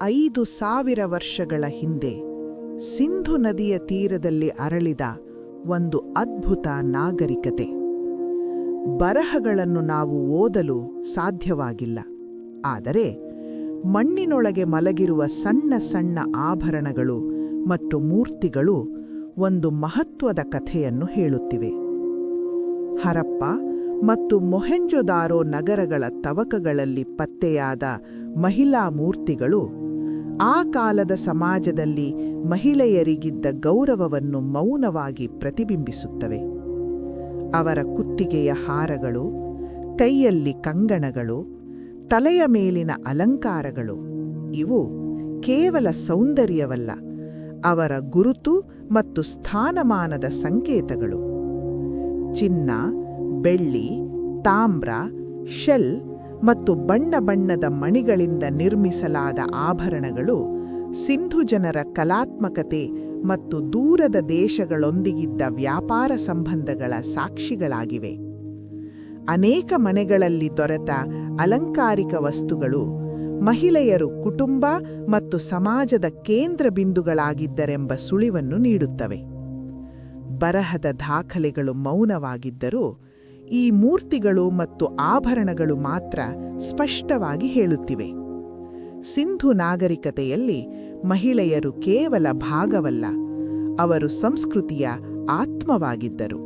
5000 ವರ್ಷಗಳ ಹಿಂದೆ ಸಿಂಧು ನದಿಯ ತೀರದಲ್ಲಿ ಅರಳಿದ ಒಂದು ಅದ್ಭುತ ನಾಗರಿಕತೆ. ಬರಹಗಳನ್ನು ನಾವು ಓದಲು ಸಾಧ್ಯವಾಗಿಲ್ಲ, ಆದರೆ ಮಣ್ಣಿನೊಳಗೆ ಮಲಗಿರುವ ಸಣ್ಣ ಸಣ್ಣ ಆಭರಣಗಳು ಮತ್ತು ಮೂರ್ತಿಗಳು ಒಂದು ಮಹತ್ವದ ಕಥೆಯನ್ನು ಹೇಳುತ್ತಿವೆ. ಹರಪ್ಪ ಮತ್ತು ಮೊಹೆಂಜೊದಾರೋ ನಗರಗಳ ತವಕಗಳಲ್ಲಿ ಪತ್ತೆಯಾದ ಮಹಿಳಾ ಮೂರ್ತಿಗಳು ಆ ಕಾಲದ ಸಮಾಜದಲ್ಲಿ ಮಹಿಳೆಯರಿಗಿದ್ದ ಗೌರವವನ್ನು ಮೌನವಾಗಿ ಪ್ರತಿಬಿಂಬಿಸುತ್ತವೆ. ಅವರ ಕುತ್ತಿಗೆಯ ಹಾರಗಳು, ಕೈಯಲ್ಲಿ ಕಂಗಣಗಳು, ತಲೆಯ ಮೇಲಿನ ಅಲಂಕಾರಗಳು ಇವು ಕೇವಲ ಸೌಂದರ್ಯವಲ್ಲ, ಅವರ ಗುರುತು ಮತ್ತು ಸ್ಥಾನಮಾನದ ಸಂಕೇತಗಳು. ಚಿನ್ನ, ಬೆಳ್ಳಿ, ತಾಮ್ರ, ಶೆಲ್ ಮತ್ತು ಬಣ್ಣ ಬಣ್ಣದ ಮಣಿಗಳಿಂದ ನಿರ್ಮಿಸಲಾದ ಆಭರಣಗಳು ಸಿಂಧು ಜನರ ಕಲಾತ್ಮಕತೆ ಮತ್ತು ದೂರದ ದೇಶಗಳೊಂದಿಗಿದ್ದ ವ್ಯಾಪಾರ ಸಂಬಂಧಗಳ ಸಾಕ್ಷಿಗಳಾಗಿವೆ. ಅನೇಕ ಮನೆಗಳಲ್ಲಿ ದೊರೆತ ಅಲಂಕಾರಿಕ ವಸ್ತುಗಳು ಮಹಿಳೆಯರು ಕುಟುಂಬ ಮತ್ತು ಸಮಾಜದ ಕೇಂದ್ರ ಬಿಂದುಗಳಾಗಿದ್ದರೆಂಬ ಸುಳಿವನ್ನು ನೀಡುತ್ತವೆ. ಬರಹದ ದಾಖಲೆಗಳು ಮೌನವಾಗಿದ್ದರೂ ಈ ಮೂರ್ತಿಗಳು ಮತ್ತು ಆಭರಣಗಳು ಮಾತ್ರ ಸ್ಪಷ್ಟವಾಗಿ ಹೇಳುತ್ತಿವೆ. ಸಿಂಧು ನಾಗರಿಕತೆಯಲ್ಲಿ ಮಹಿಳೆಯರು ಕೇವಲ ಭಾಗವಲ್ಲ, ಅವರು ಸಂಸ್ಕೃತಿಯ ಆತ್ಮವಾಗಿದ್ದರು.